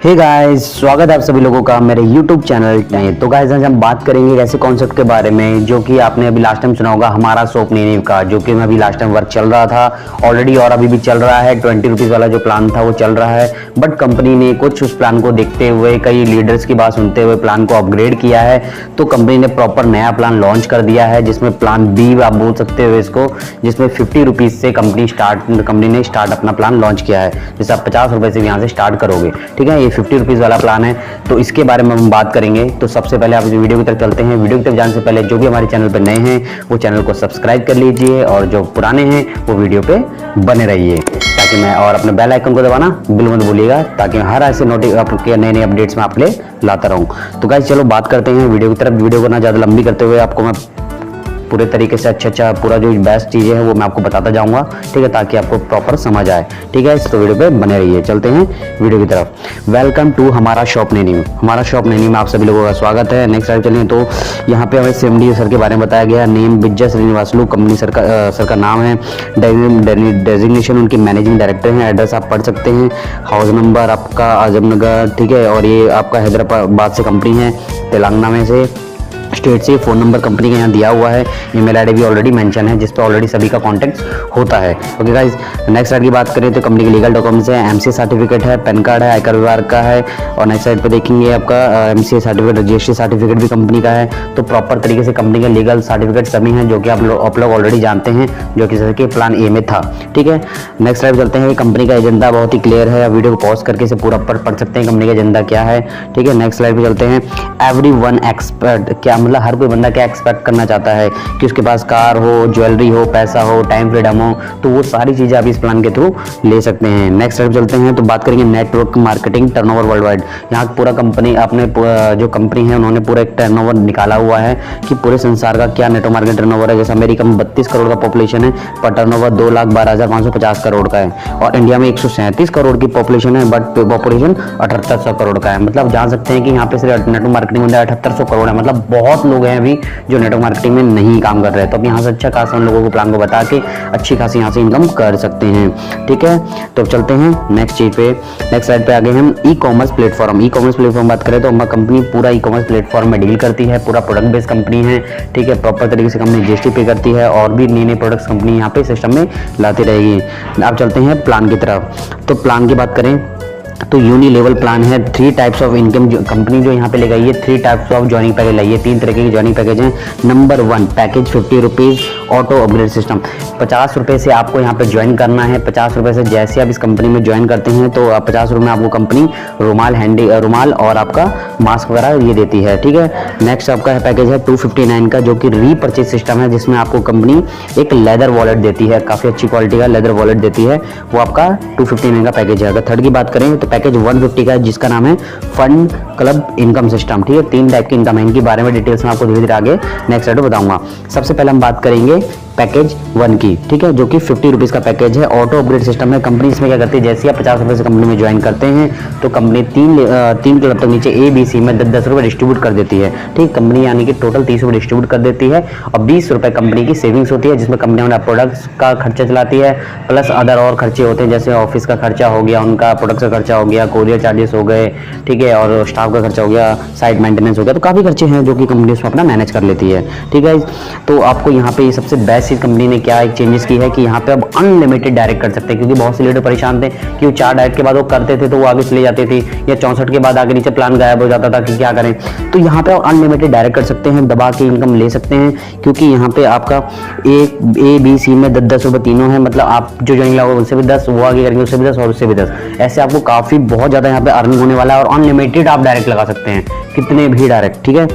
Hey guys, स्वागत है आप सभी लोगों का मेरे YouTube चैनल में। तो गाइस आज हम बात करेंगे एक ऐसे कॉन्सेप्ट के बारे में जो कि आपने अभी लास्ट टाइम सुना होगा, हमारा शॉप नहीं का, जो कि अभी लास्ट टाइम वर्क चल रहा था ऑलरेडी और अभी भी चल रहा है। 20 रुपीज़ वाला जो प्लान था वो चल रहा है, बट कंपनी ने कुछ उस प्लान को देखते हुए, कई लीडर्स की बात सुनते हुए प्लान को अपग्रेड किया है। तो कंपनी ने प्रॉपर नया प्लान लॉन्च कर दिया है, जिसमें प्लान बी आप बोल सकते हो इसको, जिसमें 50 रुपीज़ से कंपनी ने स्टार्ट अपना प्लान लॉन्च किया है। जैसे आप 50 रुपये से यहाँ से स्टार्ट करोगे, ठीक है। ये 50 रुपीज़ वाला प्लान है, तो इसके बारे में हम बात करेंगे। तो सबसे पहले आप इस वीडियो की तरफ चलते हैं। वीडियो की तरफ जाने से पहले जो भी हमारे चैनल पर नए हैं वो चैनल को सब्सक्राइब कर लीजिए, और जो पुराने हैं वो वीडियो पे बने रहिए, ताकि मैं और अपने बेल आइकन को दबाना बिल्कुल मत भूलिएगा, ताकि हर ऐसे नोटिफिकेशन नए नए अपडेट्स में आप ले लाता रहूँ। तो गाइस चलो बात करते हैं वीडियो की तरफ। वीडियो को ना ज़्यादा लंबी करते हुए आपको मैं पूरे तरीके से अच्छा पूरा जो बेस्ट चीज़ें हैं वो मैं आपको बताता जाऊंगा, ठीक है, ताकि आपको प्रॉपर समझ आए, ठीक है। तो वीडियो पे बने रहिए। चलते हैं वीडियो की तरफ। वेलकम टू हमारा शॉप नैनी में। हमारा शॉप नैनी में आप सभी लोगों का स्वागत है। नेक्स्ट स्लाइड चलिए। तो यहाँ पे हमें CMD सर के बारे में बताया गया। नेम विजय श्रीनिवासलू, कंपनी सर का नाम है। डेजिग्नेशन उनकी मैनेजिंग डायरेक्टर हैं। एड्रेस आप पढ़ सकते हैं। हाउस नंबर आपका आजमनगर, ठीक है, और ये आपका हैदराबाद से कंपनी है, तेलंगाना में से स्टेट से। फ़ोन नंबर कंपनी का यहाँ दिया हुआ है। ईमेल आईडी भी ऑलरेडी मेंशन है, जिस पर ऑलरेडी सभी का कॉन्टैक्ट होता है। ओके गाइस, नेक्स्ट साइड की बात करें तो कंपनी के लीगल डॉक्यूमेंट्स है। MC सर्टिफिकेट है, पैन कार्ड है, आयकर विभाग का है, और नेक्स्ट साइड पे देखेंगे आपका MC सर्टिफिकेट, रजिस्ट्री सर्टिफिकेट भी कंपनी का है। तो प्रॉपर तरीके से कंपनी के लीगल सर्टिफिकेट सभी हैं, जो कि आप लोग ऑलरेडी जानते हैं, जो कि जैसे कि प्लान ए में था, ठीक है। नेक्स्ट साइड चलते हैं। कंपनी का एजेंडा बहुत ही क्लियर है, वीडियो को पॉज करके इसे पूरा पढ़ सकते हैं कंपनी का एजेंडा क्या है, ठीक है। नेक्स्ट स्लाइड पे चलते हैं। एवरीवन एक्सपर्ट, क्या मतलब हर कोई बंदा क्या एक्सपेक्ट करना चाहता है कि उसके पास कार हो, ज्वेलरी हो, पैसा हो, टाइम फ्रीडम हो, तो वो सारी चीज़ें आप इस प्लान के थ्रू ले सकते हैं। नेक्स्ट स्टेप चलते हैं। तो बात करेंगे network marketing turnover world wide. यहाँ पूरा कंपनी अपने जो कंपनी है उन्होंने पूरा एक टर्नओवर निकाला हुआ है कि पूरे संसार का क्या नेटवर्क मार्केटिंग टर्नओवर है। जैसे अमेरिका में 32 करोड़ का पॉपुलेशन है, पर टर्नओवर 2,12,550 करोड़ का है, और इंडिया में 137 करोड़ की पॉपुलेशन है, बट पॉपुलेशन 7800 करोड़ का है। मतलब जान सकते हैं कि यहाँ पे सिर्फ नेटवर्क मार्केटिंग में 7800 करोड़ है। मतलब बहुत लोग हैं अभी जो नेटवर्क मार्केटिंग में नहीं काम कर रहे हैं। तो अब यहाँ से अच्छा खासा उन लोगों को प्लान को बता के अच्छी खासी यहाँ से इनकम कर सकते हैं, ठीक है। तो चलते हैं नेक्स्ट चीज पे। नेक्स्ट साइड पे आ गए हम e commerce platform. E commerce platform बात करें तो हमारी कंपनी पूरा ई कॉमर्स प्लेटफॉर्म में डील करती है। पूरा प्रोडक्ट बेस्ड कंपनी है, ठीक है। प्रॉपर तरीके से कंपनी GST पे करती है, और भी नए नए प्रोडक्ट्स कंपनी यहाँ पे सिस्टम में लाती रहेगी। अब चलते हैं प्लान की तरफ। तो प्लान की बात करें तो यूनि लेवल प्लान है। 3 टाइप्स ऑफ इनकम कंपनी जो यहाँ पे ले गई है, 3 टाइप्स ऑफ ज्वाइनिंग पैकेज लाई है। 3 तरह के ज्वाइनिंग पैकेज हैं। Number 1 package 50 rupees auto upgrade system. 50 रुपये से आपको यहाँ पे ज्वाइन करना है। 50 रुपये से जैसे आप इस कंपनी में ज्वाइन करते हैं तो 50 रुपये में आपको कंपनी रुमाल और आपका मास्क वगैरह ये देती है, ठीक है। नेक्स्ट आपका पैकेज है 259 का, जो कि रीपर्चेज सिस्टम है, जिसमें आपको कंपनी एक लेदर वॉलेट देती है, काफ़ी अच्छी क्वालिटी का लेदर वॉलेट देती है। वो आपका 259 का पैकेज है। अगर थर्ड की बात करें तो पैकेज 150 का है, जिसका नाम है फंड क्लब इनकम सिस्टम, ठीक है। 3 टाइप की इनकम है, इनके बारे में डिटेल्स में आपको धीरे धीरे आगे नेक्स्ट साइड बताऊंगा। सबसे पहले हम बात करेंगे पैकेज 1 की, ठीक है, जो कि 50 रुपीज़ का पैकेज है। ऑटो अपग्रेड सिस्टम है। कंपनी इसमें क्या करती है, जैसे आप 50 रुपये से कंपनी में ज्वाइन करते हैं तो कंपनी 3 क्लब तक नीचे ABC में 10-10 रुपये डिस्ट्रीब्यूट कर देती है, ठीक। कंपनी यानी कि टोटल 30 रुपये डिस्ट्रीब्यूट कर देती है, और 20 रुपये कंपनी की सेविंग्स होती है, जिसमें कंपनी अपना प्रोडक्ट्स का खर्चा चलाती है, प्लस अदर और खर्चे होते हैं, जैसे ऑफिस का खर्चा हो गया, उनका प्रोडक्ट का खर्चा हो गया, कोरियर चार्जेस हो गए, ठीक है, और स्टाफ का खर्चा हो गया, साइट मेंटेनेंस हो गया। तो काफ़ी खर्चे हैं जो कि कंपनी उसमें अपना मैनेज कर लेती है, ठीक है। तो आपको यहाँ पे सबसे बेस्ट चीज़ कंपनी ने क्या एक चेंजेस की है कि यहाँ पे अब अनलिमिटेड डायरेक्ट कर सकते हैं, क्योंकि बहुत से लीडर परेशान थे कि वो 4 डायरेक्ट के बाद वो करते थे तो वो आगे चले जाते थे, या 64 के बाद आगे नीचे प्लान गायब हो जाता था कि क्या करें। तो यहाँ पे आप अनलिमिटेड डायरेक्ट कर सकते हैं, दबा के इनकम ले सकते हैं, क्योंकि यहाँ पे आपका ABC में 10-10 रुपये तीनों है। मतलब आप जो ज्वाइनिंग लगाओगे उनसे भी 10, वो आगे करेंगे उससे भी 10, और उससे भी 10, ऐसे आपको काफ़ी बहुत ज़्यादा यहाँ पे अर्निंग होने वाला है, और अनलिमिटेड आप डायरेक्ट लगा सकते हैं, कितने भी डायरेक्ट, ठीक है।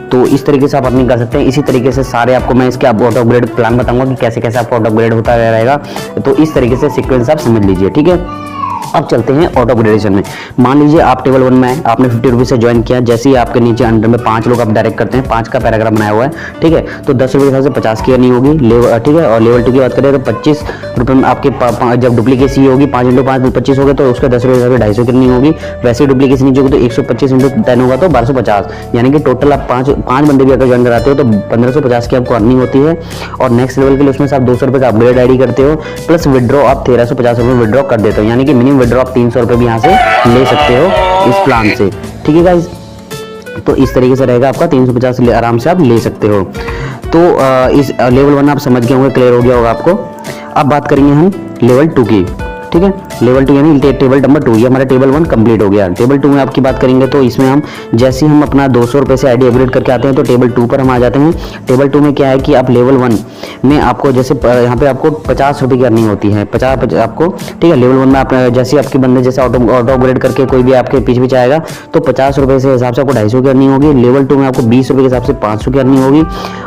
तो इस तरीके से आप अर्निंग कर सकते हैं। इसी तरीके से सारे आपको मैं इसके ऑटो अपग्रेड प्लान बताऊंगा कि कैसे कैसे आपको ऑटो अपग्रेड होता रहेगा। तो इस तरीके से सीक्वेंस आप समझ लीजिए, ठीक है। अब चलते हैं ऑटो अपग्रेडेशन में। मान लीजिए आप टेबल 1 में आपने 50 रुपीज़ से ज्वाइन किया, जैसे ही आपके नीचे अंडर में 5 लोग आप डायरेक्ट करते हैं, 5 का पैराग्राफ बनाया हुआ है, ठीक है। तो 10 रुपये के हिसाब से 50 की अर्निंग होगी, ठीक है। और लेवल 2 की बात करें तो 25 रुपये में आपके जब डुप्लीकेसी होगी 5 × 5 25 होगा, तो उसका 10 रुपये के हिसाब से 250 की अर्निंग होगी। वैसे ही डुप्लीकेसी नीचे होगी तो 125 × 10 होगा तो 1250, यानी कि टोटल आप 5 बंदे भी अगर ज्वाइन कराते हो तो 1550 की आपको अर्निंग होती है। और नेक्स्ट लेवल के लिए उसमें से आप 200 रुपये का अपग्रेड आईडी करते हो, प्लस विड्रॉ आप 1350 रुपये विड्रॉ कर देते हो, यानी कि मिनिमम विड्रॉ आप 300 रुपये भी यहाँ से ले सकते हो इस प्लान से। ठीक है गाइज, तो इस तरीके से रहेगा आपका 350 आराम से आप ले सकते हो। तो इस लेवल 1 आप समझ गए होंगे, क्लियर हो गया होगा आपको। अब बात करेंगे हम लेवल 2 की। ठीक है, लेवल 2 यानी टेबल नंबर 2, ये हमारा टेबल 1 कंप्लीट हो गया। टेबल 2 में आपकी बात करेंगे तो इसमें हम जैसे ही हम अपना 200 रुपये से आईडी अपग्रेड करके आते हैं तो टेबल 2 पर हम आ जाते हैं। टेबल 2 में क्या है कि आप लेवल 1 में आपको जैसे यहाँ पे आपको 50 रुपये की अर्निंग होती है, 50 आपको। ठीक है, लेवल 1 में आप जैसे आपके बंदे जैसे ऑटो अपग्रेड करके कोई भी आपके पीछे आएगा तो 50 रुपये से हिसाब से आपको 250 की अर्निंग होगी। लेवल 2 में आपको 20 रुपये के हिसाब से 500 की अर्निंग होगी।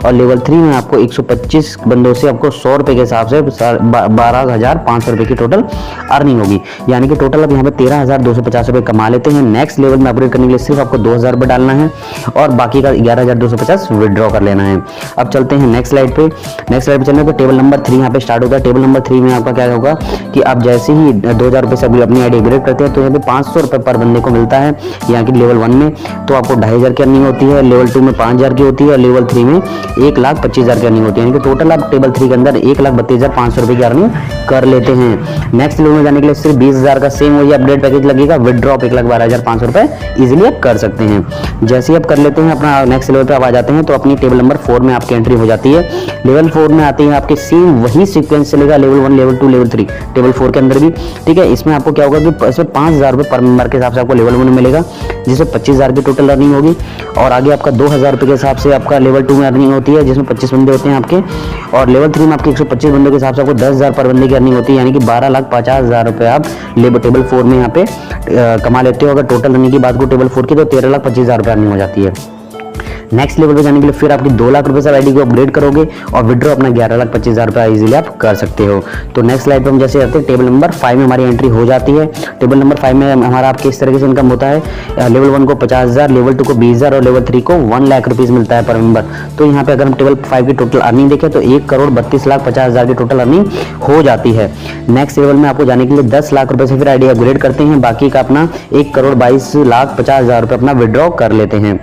और लेवल 3 में आपको 125 बंदों से आपको 100 रुपये के हिसाब से 12,500 रुपये की टोटल अर्निंग होगी। यानी कि टोटल अब यहाँ पे 13,250 रुपये कमा लेते हैं। नेक्स्ट लेवल में अपग्रेड करने के लिए सिर्फ आपको 2,000 रुपये डालना है और बाकी का 11,250 विड्रॉ कर लेना है। अब चलते हैं नेक्स्ट स्लाइड पे। नेक्स्ट स्लाइड पे चलने तो टेबल नंबर 3 यहाँ पे स्टार्ट होगा। टेबल नंबर 3 में आपका क्या होगा कि आप जैसे ही 2,000 रुपये से अपनी आईडी अपग्रेड करते हैं तो यहाँ पे 500 रुपये पर बंदे को मिलता है। यहाँ की लेवल 1 में तो आपको 2,500 की अर्निंग होती है, लेवल 2 में 5,000 की होती है और लेवल 3 में 1,25,000 की अर्निंग होती है। यानी कि टोटल आप टेबल 3 के अंदर 1,32,500 रुपये की अर्निंग कर लेते हैं। नेक्स्ट लेवल में जाने के लिए सिर्फ 20,000 का सेम वही अपडेट पैकेज लगेगा। विड्रॉ 1,12,500 रुपए इजीली आप कर सकते हैं। जैसे ही आप कर लेते हैं अपना नेक्स्ट लेवल पे आप आ जाते हैं तो अपनी टेबल नंबर 4 में आपकी एंट्री हो जाती है। लेवल 4 में आते हैं आपके सेम वही सीक्वेंस चलेगा, लेवल 1, लेवल 2, लेवल 3 टेबल 4 के अंदर भी। ठीक है, इसमें आपको क्या होगा कि इसमें 5,000 रुपये पर मेंबर के हिसाब से आपको लेवल 1 में मिलेगा, जिसमें 25,000 की टोटल अर्निंग होगी। और आगे आपका 2,000 रुपये के हिसाब से आपका लेवल 2 में अर्निंग होती है, जिसमें 25 बंदे होते हैं आपके। और लेवल 3 में आपके 125 बंदों के हिसाब से आपको 10,000 पर बंदे की अर्निंग होती है। यानी कि 12,50,000 रुपये आप टेबल 4 में यहाँ पे कमा लेते हो। अगर टोटल अर्निंग की बात को टेबल 4 की तो 13,25,000 रुपये अर्निंग हो जाती है। नेक्स्ट लेवल पे जाने के लिए फिर आपकी 2 लाख रुपए से आईडी को अपग्रेड करोगे और विड्रॉ अपना 11,25,000 रुपये इजीली आप कर सकते हो। तो नेक्स्ट स्लाइड पे हम जैसे आते हैं टेबल नंबर 5 में हमारी एंट्री हो जाती है। टेबल नंबर 5 में हमारा आपके इस तरीके से इनकम होता है। लेवल 1 को 50,000, लेवल 2 को 20,000 और लेवल 3 को 1 लाख रुपीज़ मिलता है पर मेंबर। तो यहाँ पे अगर हम टेबल 5 की टोटल अर्निंग देखें तो 1,32,50,000 की टोटल अर्निंग हो जाती है। नेक्स्ट लेवल में आपको जाने के लिए 10 लाख रुपए से फिर आईडी अपग्रेड करते हैं, बाकी का अपना 1,22,50,000 रुपए अपना विड्रॉ कर लेते हैं।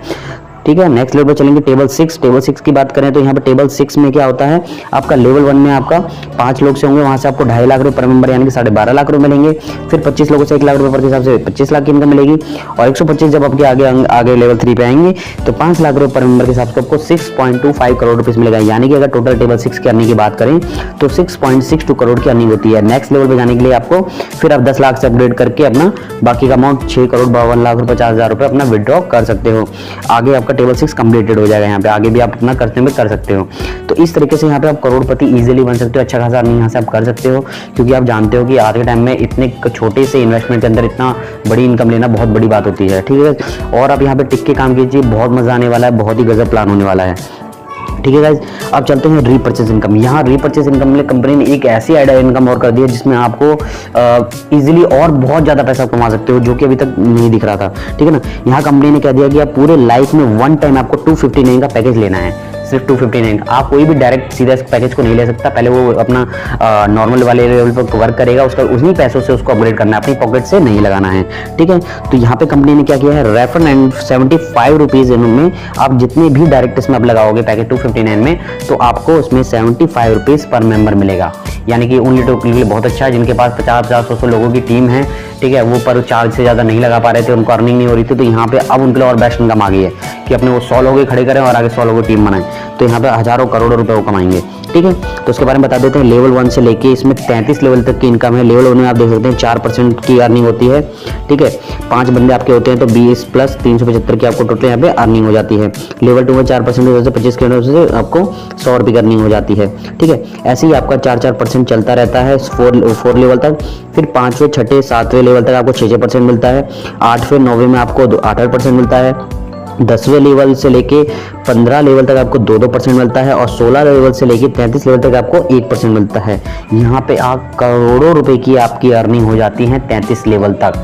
ठीक है, नेक्स्ट लेवल पे चलेंगे टेबल 6। टेबल 6 की बात करें तो यहाँ पे टेबल 6 में क्या होता है, आपका लेवल 1 में आपका 5 लोग से होंगे, वहां से आपको 2.5 लाख रुपए पर मेंबर यानी कि 12.5 लाख रुपए मिलेंगे। फिर 25 लोगों से 1 लाख रुपए पर के हिसाब से 25 लाख की इनकम मिलेगी। और 125 जब आपके आगे लेवल 3 पे आएंगे तो 5 लाख रुपए पर मेंबर के हिसाब से आपको 6.25 करोड़ रुपीज मिलेगा। यानी कि अगर टोटल टेबल 6 की अर्निंग की बात करें तो 6.62 करोड़ की अर्निंग होती है। नेक्स्ट लेवल पे जाने के लिए आपको फिर आप 10 लाख से अपग्रेड करके अपना बाकी का अमाउंट 6,52,50,000 रुपए अपना विड्रॉ कर सकते हो। आगे आपका टेबल 6 कंप्लीटेड हो जाएगा। यहाँ पे आगे भी आप अपना करते में कर सकते हो। तो इस तरीके से यहाँ पे आप करोड़पति इजीली बन सकते हो। अच्छा खासा अर्निंग यहाँ से आप कर सकते हो, क्योंकि आप जानते हो कि आज के टाइम में इतने छोटे से इन्वेस्टमेंट के अंदर इतना बड़ी इनकम लेना बहुत बड़ी बात होती है। ठीक है, और आप यहाँ पे टिक के काम कीजिए, बहुत मजा आने वाला है, बहुत ही गजब प्लान होने वाला है। ठीक है गाइज, अब चलते हैं रीपर्चेज इनकम। यहाँ रीपर्चेज इनकम में कंपनी ने एक ऐसी आइडिया इनकम और कर दी है जिसमें आपको इजीली और बहुत ज्यादा पैसा कमा सकते हो, जो कि अभी तक नहीं दिख रहा था। ठीक है ना, यहाँ कंपनी ने कह दिया कि आप पूरे लाइफ में 1 टाइम आपको 259 का पैकेज लेना है, सिर्फ 259। आप कोई भी डायरेक्ट सीधा इस पैकेज को नहीं ले सकता, पहले वो अपना नॉर्मल वाले लेवल पर वर्क करेगा, उसका उन्हीं पैसों से उसको अपग्रेड करना है, अपनी पॉकेट से नहीं लगाना है। ठीक है, तो यहाँ पे कंपनी ने क्या किया है, रेफर एंड 75 रुपीज इनमें आप जितने भी डायरेक्ट इसमें आप लगाओगे पैकेज 259 में, तो आपको उसमें 75 रुपीज पर मेंबर मिलेगा। यानी कि उन लोगों के लिए बहुत अच्छा है जिनके पास 50-100 लोगों की टीम है। ठीक है, वो पर चार्ज से ज़्यादा नहीं लगा पा रहे थे, उनको अर्निंग नहीं हो रही थी, तो यहाँ पे अब उनके लिए और बेस्ट इनकम आ गई है कि अपने वो 100 लोग खड़े करें और आगे 100 लोगों की टीम बनाएं, तो यहाँ पे हजारों करोड़ों रुपए वो कमाएंगे। ठीक है, तो उसके बारे में बता देते हैं। लेवल 1 से लेके इसमें 33 लेवल तक की इनकम है। लेवल 1 में आप देख सकते हैं 4% की अर्निंग होती है। ठीक है, 5 बंदे आपके होते हैं तो 20 प्लस 375 की आपको टोटल यहाँ पे अर्निंग हो जाती है। लेवल 2 में 4% से 25 के से आपको 100 रुपये की अर्निंग हो जाती है। ठीक है, ऐसे ही आपका 4% चलता रहता है 4 लेवल तक। फिर 5वें, 6ठे, 7वें लेवल तक आपको 6% मिलता है। 8वें, 9वें में आपको 8% मिलता है। 10वें लेवल से लेके 15 लेवल तक आपको 2% मिलता है और 16 लेवल से लेके 33 लेवल तक आपको 1% मिलता है। यहाँ पे आप करोड़ों रुपए की आपकी अर्निंग हो जाती है 33 लेवल तक।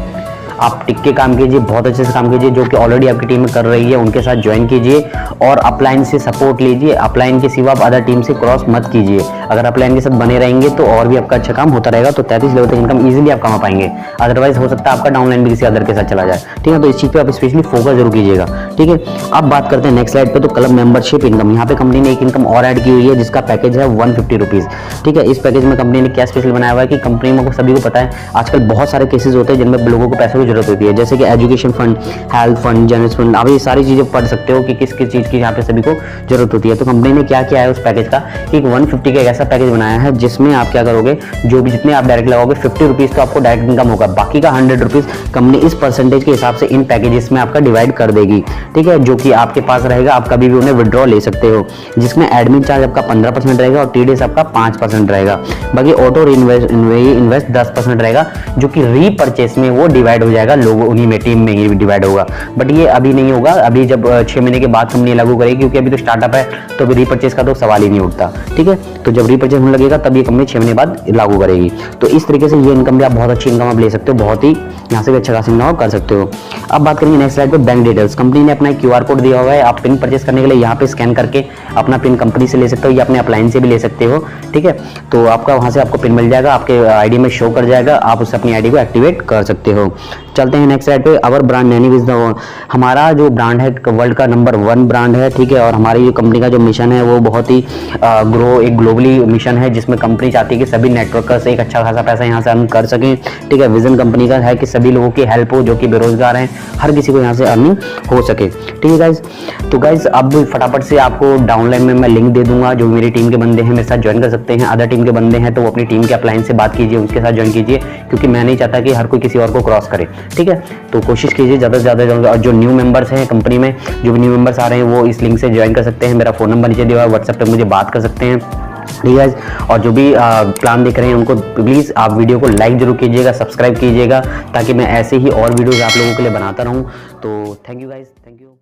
आप टिक के काम कीजिए, बहुत अच्छे से काम कीजिए, जो कि ऑलरेडी आपकी टीम में कर रही है उनके साथ ज्वाइन कीजिए और अपलाइन से सपोर्ट लीजिए। अपलाइन के सिवा आप अदर टीम से क्रॉस मत कीजिए। अगर आप प्लान के साथ बने रहेंगे तो और भी आपका अच्छा काम होता रहेगा, तो 33 लेवल तक इनकम इजीली आप कमा पाएंगे। अदरवाइज हो सकता है आपका डाउनलाइन भी किसी अदर के साथ चला जाए, ठीक है। तो इस चीज़ पे आप स्पेशली फोकस जरूर कीजिएगा, ठीक है। अब बात करते हैं नेक्स्ट स्लाइड पे, तो क्लब मेंबरशिप इनकम। यहाँ पे कंपनी ने एक इनकम और ऐड की हुई है जिसका पैकेज है 150 रुपीज़, ठीक है। इस पैकेज में कंपनी ने क्या स्पेशल बनाया हुआ है कि कंपनी में सभी को पता है आजकल बहुत सारे केसेस होते हैं जिनमें लोगों को पैसों की जरूरत होती है, जैसे कि education fund, health fund, general fund. आप ये सारी चीजें पढ़ सकते हो कि किस किस चीज की यहाँ पे सभी को जरूरत होती है। तो कंपनी ने क्या किया है उस पैकेज का, एक 150 का एक ऐसा पैकेज बनाया है जिसमें आप क्या करोगे, जो भी जितने आप डायरेक्ट लगाओगे 50 रुपीज तो आपको डायरेक्ट इनकम होगा, बाकी का 100 रुपीज कंपनी इस परसेंटेज के हिसाब से इन पैकेजेस में आपका डिवाइड कर देगी, ठीक है, जो कि आपके पास रहेगा। आप कभी भी उन्हें विड्रॉ ले सकते हो, जिसमें एडमिन चार्ज आपका 15% रहेगा और टीडीएस आपका 5% रहेगा। बाकी ऑटो इन्वेस्ट 10% रहेगा, जो कि रीपरचेस में वो डिवाइड हो जाएगा, लोगों उन्हीं में टीम में ही डिवाइड होगा। बट ये अभी नहीं होगा, अभी जब 6 महीने के बाद कंपनी लागू करेगी, क्योंकि अभी तो स्टार्टअप है तो अभी रीपरचेस का तो सवाल ही नहीं उठता, ठीक है। तो जब रीपरचेस होने लगेगा तब ये कंपनी 6 महीने बाद लागू करेगी। तो इस तरीके से ये इनकम भी आप बहुत अच्छी इनकम आप ले सकते हो, बहुत ही यहाँ से भी अच्छा खासा इनकम आप कर सकते हो। अब बात करेंगे नेक्स्ट स्लाइड पे बैंक डिटेल्स। कंपनी ने अपना QR कोड दिया हुआ है, आप पिन परचेस करने के लिए यहाँ पे स्कैन करके अपना पिन कंपनी से ले सकते हो या अपने अपलाइन से भी ले सकते हो, ठीक है। तो आपका वहाँ से आपको पिन मिल जाएगा, आपके आईडी में शो कर जाएगा, आप उससे अपनी आईडी को एक्टिवेट कर सकते हो। चलते हैं नेक्स्ट स्लाइड पे। अवर ब्रांड नैनीव इज द, हमारा जो ब्रांड है वर्ल्ड का नंबर 1 ब्रांड है, ठीक है। और हमारी जो कंपनी का जो मिशन है वो बहुत ही एक ग्लोबली मिशन है, जिसमें कंपनी चाहती है कि सभी नेटवर्कर्स एक अच्छा खासा पैसा यहाँ से अर्न कर सकें, ठीक है। विजन कंपनी का है कि सभी लोगों की हेल्प हो, जो कि बेरोजगार हैं, हर किसी को यहाँ से अर्निंग हो सके, ठीक है गाइज। तो गाइज अब फटाफट से आपको डाउनलाइन में मैं लिंक दे दूंगा, जो मेरी टीम के बंदे हैं मेरे साथ ज्वाइन कर सकते हैं। अदर टीम के बंदे हैं तो वो अपनी टीम के अपलाइन से बात कीजिए, उसके साथ ज्वाइन कीजिए, क्योंकि मैं नहीं चाहता कि हर कोई किसी और को क्रॉस करे, ठीक है। तो कोशिश कीजिए ज़्यादा से ज़्यादा। जो न्यू मेंबर्स हैं कंपनी में, जो भी न्यू मेंबर्स आ रहे हैं वो इस लिंक से ज्वाइन कर सकते हैं। मेरा फोन नंबर नीचे दिया हुआ है, व्हाट्सएप पे मुझे बात कर सकते हैं, ठीक है। और जो भी प्लान देख रहे हैं उनको प्लीज़ आप वीडियो को लाइक जरूर कीजिएगा, सब्सक्राइब कीजिएगा, ताकि मैं ऐसे ही और वीडियोज़ आप लोगों के लिए बनाता रहूँ। तो thank you guys, thank you.